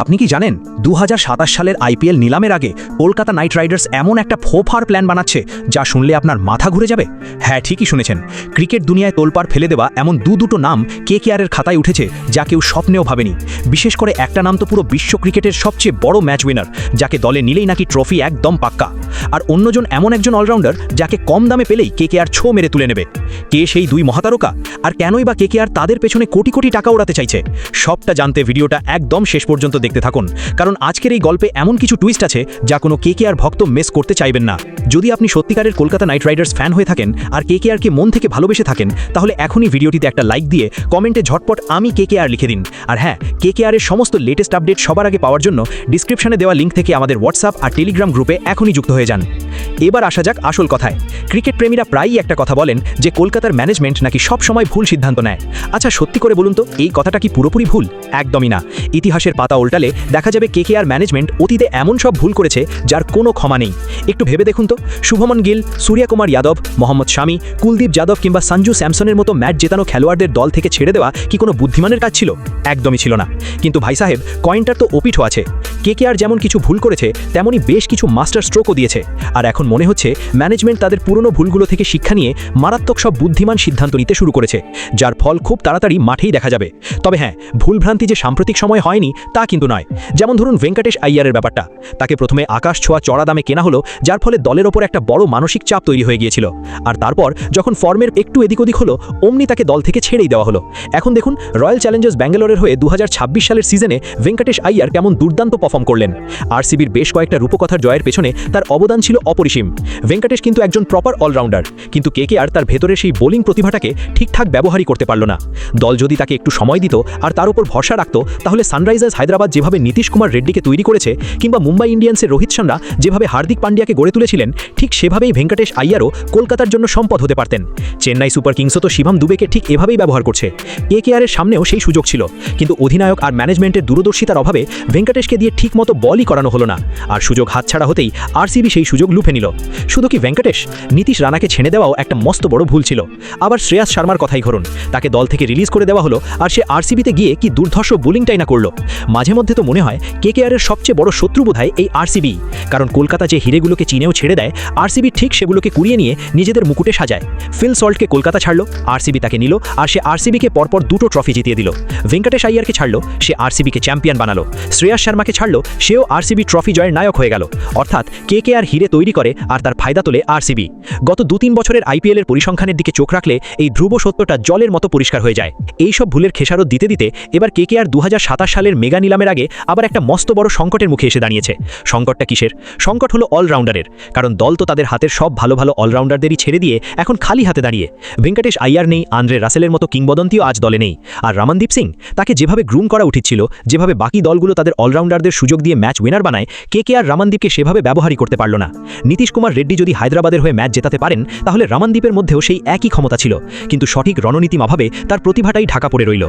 আপনি কি জানেন 2027 সালের আইপিএল নিলামের আগে কলকাতা নাইট রাইডার্স এমন একটা ফোফার প্ল্যান বানাচ্ছে যা শুনলে আপনার মাথা ঘুরে যাবে। হ্যাঁ, ঠিকই শুনেছেন, ক্রিকেট দুনিয়ায় তোলপাড় ফেলে দেওয়া এমন দুটো নাম কেকেআরের খাতায় উঠেছে যা কেউ স্বপ্নেও ভাবেনি। বিশেষ করে একটা নাম তো পুরো বিশ্ব ক্রিকেটের সবচেয়ে বড় ম্যাচ উইনার, যাকে দলে নিলেই নাকি ট্রফি একদম পাক্কা। আর অন্যজন এমন একজন অলরাউন্ডার যাকে কম দামে পেলেই কেকেআর ছো মেরে তুলে নেবে। কে সেই দুই মহাতারকা, আর কেনই বা কেকেআর তাদের পেছনে কোটি কোটি টাকা উড়াতে চাইছে? সবটা জানতে ভিডিওটা একদম শেষ পর্যন্ত দেখতে থাকুন, কারণ আজকের এই গল্পে এমন কিছু টুইস্ট আছে যা কোনো কেকেআর ভক্ত মিস করতে চাইবেন না। যদি আপনি সত্যিকারের কলকাতা নাইট রাইডার্স ফ্যান হয়ে থাকেন আর কেকেআরকে মন থেকে ভালোবেসে থাকেন, তাহলে এখনই ভিডিওটিতে একটা লাইক দিয়ে কমেন্টে ঝটপট আমি কেকেআর লিখে দিন। আর হ্যাঁ, কেকেআরের সমস্ত লেটেস্ট আপডেট সবার আগে পাওয়ার জন্য ডিসক্রিপশনে দেওয়া লিঙ্ক থেকে আমাদের হোয়াটসঅ্যাপ আর টেলিগ্রাম গ্রুপে এখনই যুক্ত হয়ে যান। এবার আসা যাক আসল কথায়। ক্রিকেট প্রেমীরা প্রায়ই একটা কথা বলেন যে কলকাতার ম্যানেজমেন্ট নাকি সব সময় ভুল সিদ্ধান্ত নেয়। আচ্ছা, সত্যি করে বলুন তো, এই কথাটা কি পুরোপুরি ভুল? একদমই না। ইতিহাসের পাতা উল্টালে দেখা যাবে কেকেআর ম্যানেজমেন্ট অতীতে এমন সব ভুল করেছে যার কোনো ক্ষমা নেই। একটু ভেবে দেখুন তো, শুভমন গিল, সূর্যকুমার যাদব, মোহাম্মদ শামি, কুলদীপ যাদব কিংবা সঞ্জু স্যামসনের মতো ম্যাচ জেতানো খেলোয়াড়দের দল থেকে ছেড়ে দেওয়া কি কোনো বুদ্ধিমানের কাজ ছিল? একদমই ছিল না। কিন্তু ভাই সাহেব, কয়েনটার তো ওপিঠও আছে। কেকেআর যেমন কিছু ভুল করেছে, তেমনই বেশ কিছু মাস্টার স্ট্রোকও দিয়েছে। আর এখন মনে হচ্ছে ম্যানেজমেন্ট তাদের পুরনো ভুলগুলো থেকে শিক্ষা নিয়ে মারাত্মক সব বুদ্ধিমান সিদ্ধান্ত নিতে শুরু করেছে, যার ফল খুব তাড়াতাড়ি মাঠেই দেখা যাবে। তবে হ্যাঁ, ভুলভ্রান্তি যে সাম্প্রতিক সময় হয়নি তা কিন্তু নয়। যেমন ধরুন ভেঙ্কটেশ আইয়ারের ব্যাপারটা। তাকে প্রথমে আকাশ ছোঁয়া চড়া দামে কেনা হলো, যার ফলে দলের ওপর একটা বড় মানসিক চাপ তৈরি হয়ে গিয়েছিল। আর তারপর যখন ফর্মের একটু এদিক ওদিক হলো, অমনি তাকে দল থেকে ছেড়েই দেওয়া হলো। এখন দেখুন, রয়্যাল চ্যালেঞ্জার্স ব্যাঙ্গালোরের হয়ে 2026 সালের সিজনে ভেঙ্কটেশ আইয়ার কেমন দুর্দান্ত পারফর্ম করলেন। আরসিবির বেশ কয়েকটা রূপকথার জয়ের পেছনে তার অবদান ছিল অপরিসীম। ভেঙ্কটেশ কিন্তু একজন প্রপার অলরাউন্ডার, কিন্তু কেকেআর তার ভেতরের সেই বোলিং প্রতিভাটাকে ঠিকঠাক ব্যবহারই করতে পারল না। দল যদি তাকে একটু সময় দিত আর তার উপর ভরসা রাখত, তাহলে সানরাইজার্স হায়দ্রাবাদ যেভাবে নীতিশ কুমার রেড্ডিকে তৈরি করেছে, কিংবা মুম্বাই ইন্ডিয়ান্সের রোহিত শর্মা যেভাবে হার্দিক পান্ডিয়াকে গড়ে তুলেছিলেন, ঠিক সেভাবেই ভেঙ্কটেশ আইয়ারও কলকাতার জন্য সম্পদ হতে পারতেন। চেন্নাই সুপার কিংসও তো শিবম দুবেকে ঠিক এভাবেই ব্যবহার করছে। কেকেআরের সামনেও সেই সুযোগ ছিল, কিন্তু অধিনায়ক আর ম্যানেজমেন্টের দূরদর্শিতার অভাবে ভেঙ্কটেশকে দিয়ে ঠিকমতো বলই করানো হলো না। আর সুযোগ হাতছাড়া হতেই আরসিবি সেই সুযোগ লুফে নিল। শুধু কি ভেঙ্কটেশ, নীতিশ রানাকে ছেড়ে দেওয়াও একটা মস্ত বড় ভুল ছিল। আবার শ্রেয়াস শর্মার কথাই ধরুন, তাকে দল থেকে রিলিজ করে দেওয়া হলো, আর সে আরসিবিতে গিয়ে কি দুর্ধর্ষ বোলিংটাই না করলো। মাঝে মধ্যে তো মনে হয় কেকেআরের সবচেয়ে বড় শত্রু বোধহয় এই আরসিবি, কারণ কলকাতা যে হিরেগুলোকে চিনেও ছেড়ে দেয়, আরসিবি ঠিক সেগুলোকে কুড়িয়ে নিয়ে নিজেদের মুকুটে সাজায়। ফিল সল্টকে কলকাতা ছাড়লো, আরসিবি তাকে নিল, আর সে আরসিবিকে পরপর দুটো ট্রফি জিতিয়ে দিল। ভেঙ্কটেশ আইয়ারকে ছাড়লো, সে আরসিবিকে চ্যাম্পিয়ন বানালো। শ্রেয়াস শর্মাকে ছাড়লো, সেও আরসিবি ট্রফি জয়ের নায়ক হয়ে গেল। অর্থাৎ কেকেআর হিরে তৈরি করে আর তার ফায়দা তোলে আরসিবি। গত 2-3 বছরের আইপিএলের পরিসংখ্যানের দিকে চোখ রাখলে এই ধ্রুব সত্যটা জলের মতো পরিষ্কার হয়ে যায়। এইসব ভুলের খেসারত দিতে দিতে এবার কেকেআর 2027 সালের মেগা নিলামের আগে আবার একটা মস্ত বড় সংকটের মুখে এসে দাঁড়িয়েছে। সংকটটা কিসের? সংকট হলো অলরাউন্ডারের, কারণ দল তো তাদের হাতের সব ভালো ভালো অলরাউন্ডারদেরই ছেড়ে দিয়ে এখন খালি হাতে দাঁড়িয়ে। ভেঙ্কটেশ আইয়ার নেই, আন্দ্রে রাসেলের মতো কিংবদন্তিও আজ দলে নেই। আর রমনদীপ সিং, তাকে যেভাবে গ্রুম করা উচিত ছিল, যেভাবে বাকি দলগুলো তাদের অলরাউন্ডারদের সুযোগ দিয়ে ম্যাচ উইনার বানায়, কেকেআর রমনদীপকে সেভাবে ব্যবহারই করতে পারল না। নীতিশ কুমার রেড্ডি যদি হায়দ্রাবাদের হয়ে ম্যাচ জেতাতে পারেন, তাহলে রমনদীপের মধ্যেও সেই একই ক্ষমতা ছিল, কিন্তু সঠিক রণনীতির অভাবে তার প্রতিভাটাই ঢাকা পড়ে রইল।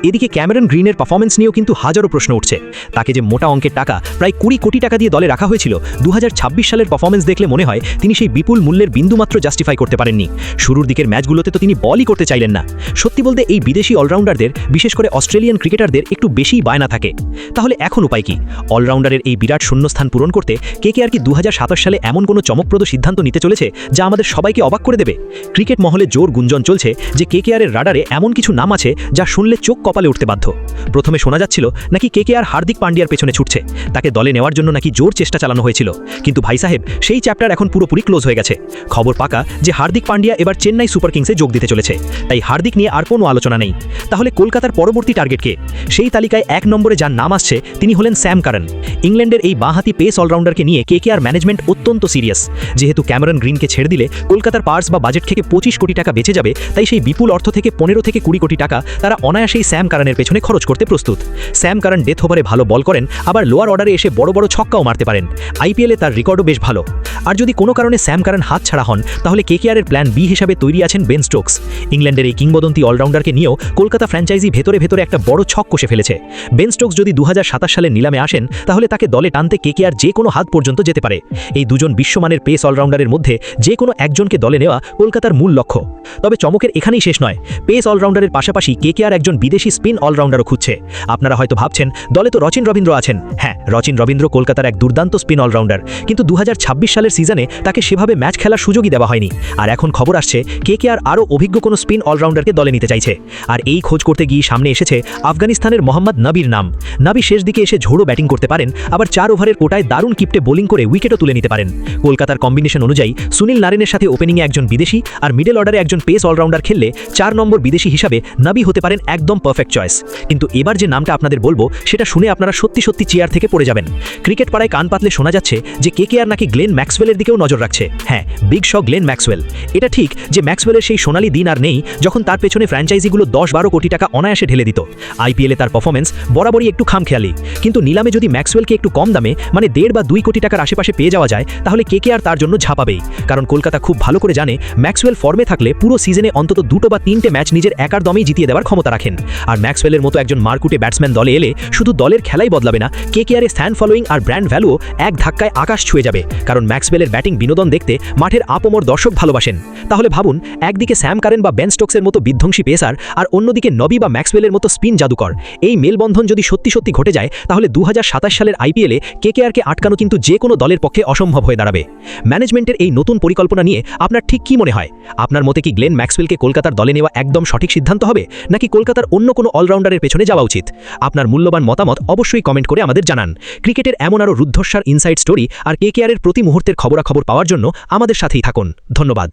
এদিকে ক্যামেরন গ্রিনের পারফরমেন্স নিয়েও কিন্তু হাজারো প্রশ্ন উঠছে। তাকে যে মোটা অঙ্কের টাকা, প্রায় 20 কোটি টাকা দিয়ে দলে রাখা হয়েছিল, 2026 সালের পারফরমেন্স দেখলে মনে হয় তিনি সেই বিপুল মূল্যের বিন্দুমাত্র জাস্টিফাই করতে পারেননি। শুরুর দিকের ম্যাচগুলোতে তো তিনি বলই করতে চাইলেন না। সত্যি বলতে এই বিদেশি অলরাউন্ডারদের, বিশেষ করে অস্ট্রেলিয়ান ক্রিকেটারদের একটু বেশিই বায়না থাকে। তাহলে এখন উপায় কি? অলরাউন্ডারের এই বিরাট শূন্যস্থান পূরণ করতে কেকেআর কি 2027 সালে এমন কোনো চমকপ্রদ সিদ্ধান্ত নিতে চলেছে যা আমাদের সবাইকে অবাক করে দেবে? ক্রিকেট মহলে জোর গুঞ্জন চলছে যে কেকেআরের রাডারে এমন কিছু নাম আছে যা শুনলে চোখ কপালে উঠতে বাধ্য। প্রথমে শোনা যাচ্ছিল নাকি কেকেআর হার্দিক পান্ডিয়ার পেছনে ছুটছে, তাকে দলে নেওয়ার জন্য নাকি জোর চেষ্টা চালানো হয়েছিল। কিন্তু ভাই সাহেব, সেই চ্যাপ্টার এখন পুরোপুরি ক্লোজ হয়ে গেছে। খবর পাকা যে হার্দিক পান্ডিয়া এবার চেন্নাই সুপার কিংসে যোগ দিতে চলেছে, তাই হার্দিক নিয়ে আর কোনো আলোচনা নেই। তাহলে কলকাতার পরবর্তী টার্গেট কে? সেই তালিকায় 1 নম্বরে যার নাম আসছে তিনি হলেন স্যাম কারন। ইংল্যান্ডের এই বাঁহাতি পেস অলরাউন্ডারকে নিয়ে কেকেআর ম্যানেজমেন্ট অত্যন্ত সিরিয়াস। যেহেতু ক্যামেরন গ্রিনকে ছেড়ে দিলে কলকাতার পার্স বা বাজেট থেকে 25 কোটি টাকা বেঁচে যাবে, তাই সেই বিপুল অর্থ থেকে 15 থেকে 20 কোটি টাকা তারা অনায়াসেই স্যাম কারনের পেছনে খরচ করতে প্রস্তুত। স্যাম কারন ডেথ ওভারে ভালো বল করেন, আবার লোয়ার অর্ডারে এসে বড় বড় ছক্কাও মারতে পারেন। আইপিএলে তার রেকর্ডও বেশ ভালো। আর যদি কোনো কারণে স্যাম কারান হাত ছাড়া হন তাহলে কেকেআরের প্ল্যান বি হিসাবে তৈরি আছেন বেন স্টোকস। ইংল্যান্ডের এই কিংবদন্তি অলরাউন্ডারকে নিয়েও কলকাতা ফ্র্যাঞ্চাইজি ভেতরে ভেতরে একটা বড় ছক কষে ফেলেছে। বেন স্টোকস যদি 2027 সালের নিলামে আসেন তাহলে তাকে দলে টানতে কেকেআর যে কোনো হাত পর্যন্ত যেতে পারে। এই দুজন বিশ্বমানের পেস অলরাউন্ডারের মধ্যে যে কোনো একজনকে দলে নেওয়া কলকাতার মূল লক্ষ্য। তবে চমকের এখানেই শেষ নয়, পেস অলরাউন্ডারের পাশাপাশি কেকেআর একজন বিদেশি স্পিন অলরাউন্ডারও খুঁজছে। আপনারা হয়তো ভাবছেন দলে তো রচিন রবীন্দ্র আছেন। হ্যাঁ, রচিন রবীন্দ্র কলকাতার এক দুর্দান্ত স্পিন অলরাউন্ডার, কিন্তু 2026 সালের সিজনে তাকে সেভাবে ম্যাচ খেলার সুযোগই দেওয়া হয়নি। আর এখন খবর আসছে কেকেআর আরও অভিজ্ঞ কোনো স্পিন অলরাউন্ডারকে দলে নিতে চাইছে। আর এই খোঁজ করতে গিয়ে সামনে এসেছে আফগানিস্তানের মোহাম্মদ নবীর নাম। নবী শেষ দিকে এসে ঝোড়ো ব্যাটিং করতে পারেন, আবার 4 ওভারের কোটায় দারুণ কিপটে বোলিং করে উইকেটও তুলে নিতে পারেন। কলকাতার কম্বিনেশন অনুযায়ী সুনীল নারিনের সাথে ওপেনিংয়ে একজন বিদেশি আর মিডল অর্ডারে একজন পেস অলরাউন্ডার খেললে 4 নম্বর বিদেশি হিসাবে নবী হতে পারেন একদম পারফেক্ট চয়েস। কিন্তু এবার যে নামটা আপনাদের বলবো সেটা শুনে আপনারা সত্যি সত্যি চেয়ার থেকে পড়ে যাবেন। ক্রিকেট পাড়ায় কান পাতলে শোনা যাচ্ছে যে কেকেআর নাকি গ্লেন ম্যাক্সওয়েলের দিকেও নজর রাখছে। হ্যাঁ, বিগ শ গ্লেন ম্যাক্সওয়েল। এটা ঠিক যে ম্যাক্সওয়েলের সেই সোনালি দিন আর নেই যখন তার পেছনে ফ্র্যাঞ্চাইজিগুলো 10-12 কোটি টাকা অনায়াসে ঢেলে দিত। আইপিএলে তার পারফরমেন্স বরাবরই একটু খামখেয়ালি, কিন্তু নিলামে যদি ম্যাক্সওয়েলকে একটু কম দামে মানে 1.5 বা 2 কোটি টাকার আশেপাশে পেয়ে যাওয়া যায় তাহলে কেকেআর তার জন্য ঝাঁপাবেই। কারণ কলকাতা খুব ভালো করে জানে ম্যাক্সওয়েল ফর্মে থাকলে পুরো সিজনে অন্তত 2 বা 3টে ম্যাচ নিজের একার দমেই জিতিয়ে দেওয়ার ক্ষমতা রাখেন। আর ম্যাক্সওয়েলের মতো একজন মারকুটে ব্যাটসম্যান দলে এলে শুধু দলের খেলাই বদলাবে না, কেকেআরের ফ্যান ফলোয়িং আর ব্র্যান্ড ভ্যালুও এক ধাক্কায় আকাশ ছুঁয়ে যাবে। কারণ ম্যাক্সওয়েলের ব্যাটিং বিনোদন দেখতে মাঠের আপমর দর্শক ভালোবাসেন। তাহলে ভাবুন, একদিকে স্যাম কারেন বা বেন স্টোকসের মতো বিধ্বংসী পেসার আর অন্যদিকে নবী বা ম্যাক্সওয়েলের মতো স্পিন জাদুকর। এই মেলবন্ধন যদি সত্যি সত্যি ঘটে যায় তাহলে 2027 সালের আইপিএলে কেকেআরকে আটকানো কিন্তু যে কোনো দলের পক্ষে অসম্ভব হয়ে দাঁড়াবে। ম্যানেজমেন্টের এই নতুন পরিকল্পনা নিয়ে আপনার ঠিক কি মনে হয়? আপনার মতে কি গ্লেন ম্যাক্সওয়েলকে কলকাতার দলে নেওয়া একদম সঠিক সিদ্ধান্ত হবে, নাকি কলকাতার অন্য কোনো অলরাউন্ডারের পেছনে যাওয়া উচিত? আপনার মূল্যবান মতামত অবশ্যই কমেন্ট করে আমাদের জানান। ক্রিকেটের এমন আরও রুদ্ধশ্বাস ইনসাইড স্টোরি আর কেকেআরের প্রতি মুহূর্তের খবরাখবর পাওয়ার জন্য আমাদের সাথেই থাকুন। ধন্যবাদ।